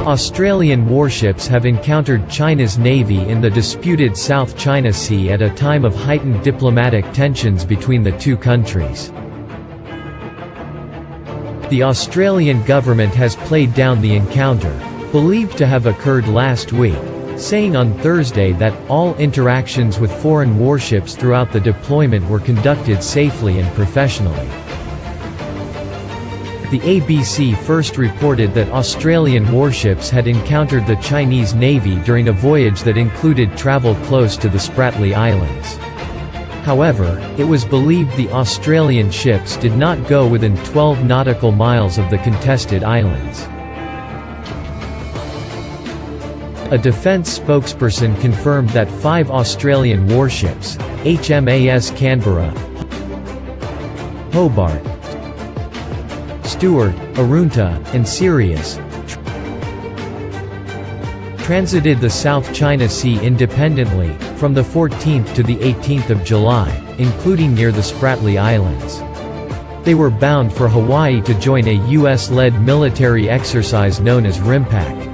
Australian warships have encountered China's navy in the disputed South China Sea at a time of heightened diplomatic tensions between the two countries. The Australian government has played down the encounter, believed to have occurred last week, saying on Thursday that all interactions with foreign warships throughout the deployment were conducted safely and professionally. The ABC first reported that Australian warships had encountered the Chinese Navy during a voyage that included travel close to the Spratly Islands. However, it was believed the Australian ships did not go within 12 nautical miles of the contested islands. A defence spokesperson confirmed that 5 Australian warships, HMAS Canberra, Hobart, Stuart, Arunta, and Sirius, transited the South China Sea independently, from the 14th to the 18th of July, including near the Spratly Islands. They were bound for Hawaii to join a U.S.-led military exercise known as RIMPAC.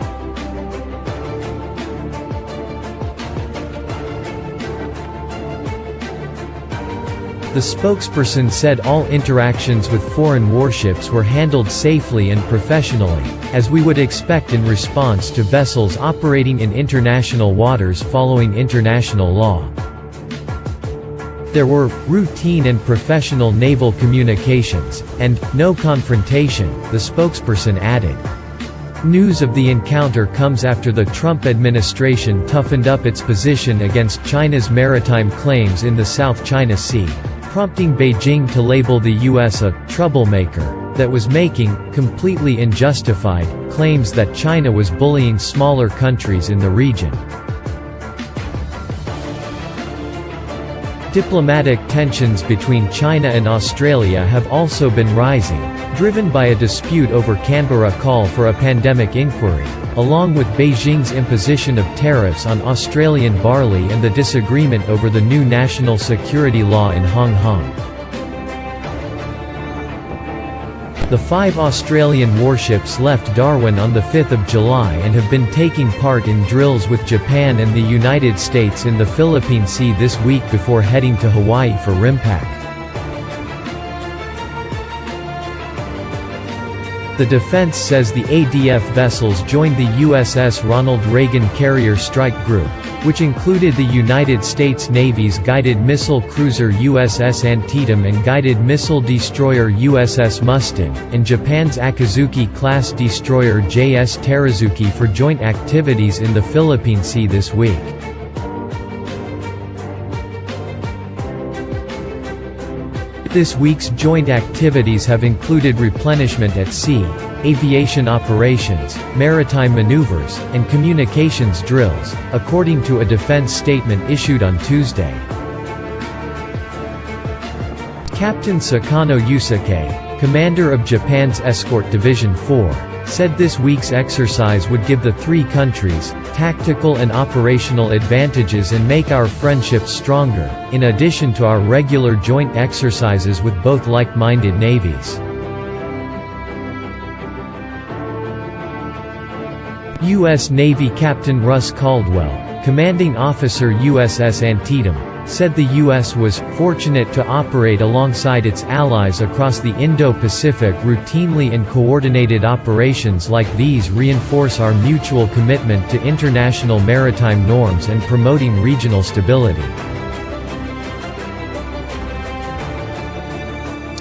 The spokesperson said all interactions with foreign warships were handled safely and professionally, as we would expect in response to vessels operating in international waters following international law. There were routine and professional naval communications, and no confrontation, the spokesperson added. News of the encounter comes after the Trump administration toughened up its position against China's maritime claims in the South China Sea, prompting Beijing to label the U.S. a «troublemaker» that was making, completely unjustified, claims that China was bullying smaller countries in the region. Diplomatic tensions between China and Australia have also been rising, driven by a dispute over Canberra's call for a pandemic inquiry, along with Beijing's imposition of tariffs on Australian barley and the disagreement over the new national security law in Hong Kong. The 5 Australian warships left Darwin on the 5th of July and have been taking part in drills with Japan and the United States in the Philippine Sea this week before heading to Hawaii for RIMPAC. The defense says the ADF vessels joined the USS Ronald Reagan Carrier Strike Group, which included the United States Navy's guided missile cruiser USS Antietam and guided missile destroyer USS Mustang, and Japan's Akazuki-class destroyer JS Terazuki for joint activities in the Philippine Sea this week. This week's joint activities have included replenishment at sea, aviation operations, maritime maneuvers, and communications drills, according to a defense statement issued on Tuesday. Captain Sakano Yusuke, commander of Japan's Escort Division 4, said this week's exercise would give the 3 countries tactical and operational advantages and make our friendship stronger, in addition to our regular joint exercises with both like-minded navies. U.S. Navy Captain Russ Caldwell, commanding officer USS Antietam, said the U.S. was fortunate to operate alongside its allies across the Indo-Pacific. Routinely and coordinated operations like these reinforce our mutual commitment to international maritime norms and promoting regional stability.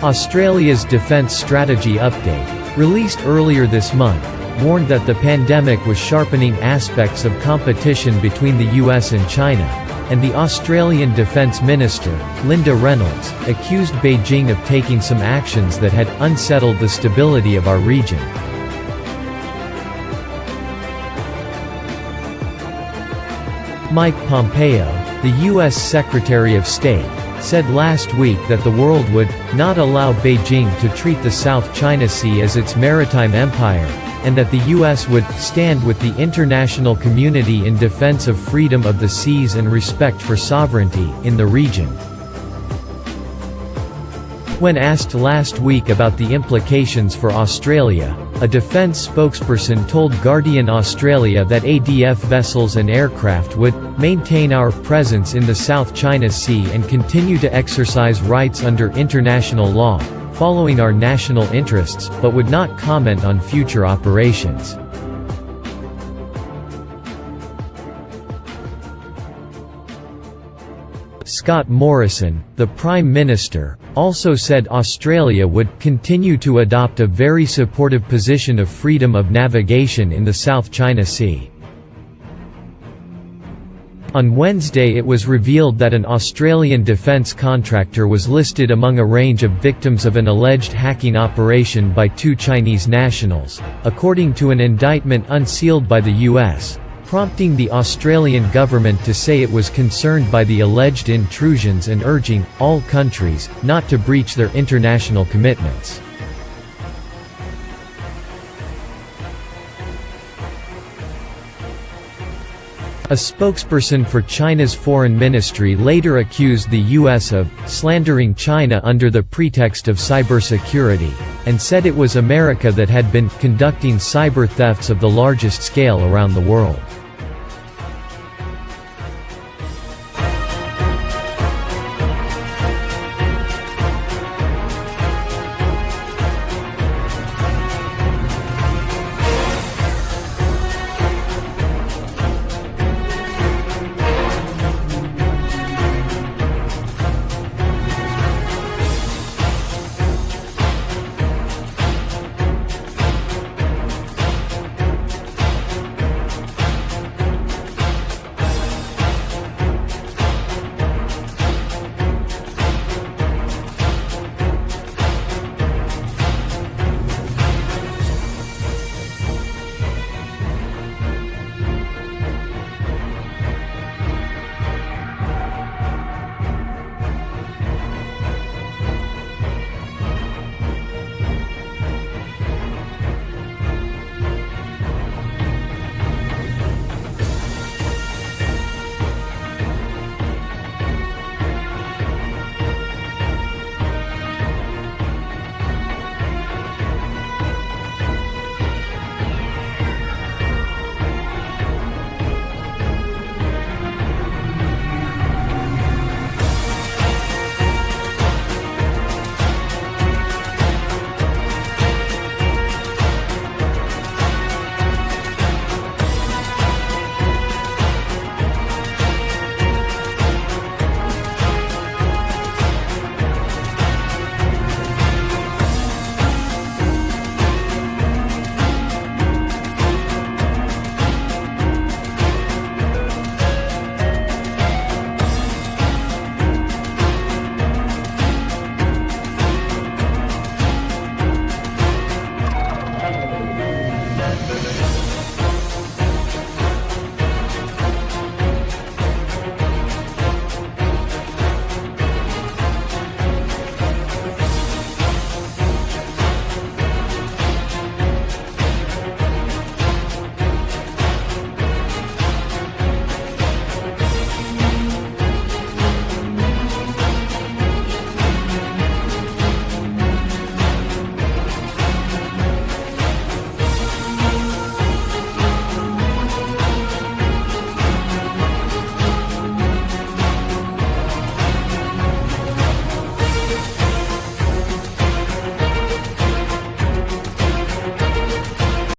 Australia's Defence Strategy Update, released earlier this month, warned that the pandemic was sharpening aspects of competition between the US and China, and the Australian Defence Minister, Linda Reynolds, accused Beijing of taking some actions that had unsettled the stability of our region. Mike Pompeo, the U.S. Secretary of State, said last week that the world would not allow Beijing to treat the South China Sea as its maritime empire, and that the U.S. would stand with the international community in defense of freedom of the seas and respect for sovereignty in the region. When asked last week about the implications for Australia, a defence spokesperson told Guardian Australia that ADF vessels and aircraft would maintain our presence in the South China Sea and continue to exercise rights under international law, following our national interests, but would not comment on future operations. Scott Morrison, the Prime Minister, also said Australia would continue to adopt a very supportive position of freedom of navigation in the South China Sea. On Wednesday it was revealed that an Australian defence contractor was listed among a range of victims of an alleged hacking operation by 2 Chinese nationals, according to an indictment unsealed by the US, prompting the Australian government to say it was concerned by the alleged intrusions and urging all countries not to breach their international commitments. A spokesperson for China's foreign ministry later accused the US of slandering China under the pretext of cybersecurity, and said it was America that had been conducting cyber thefts of the largest scale around the world.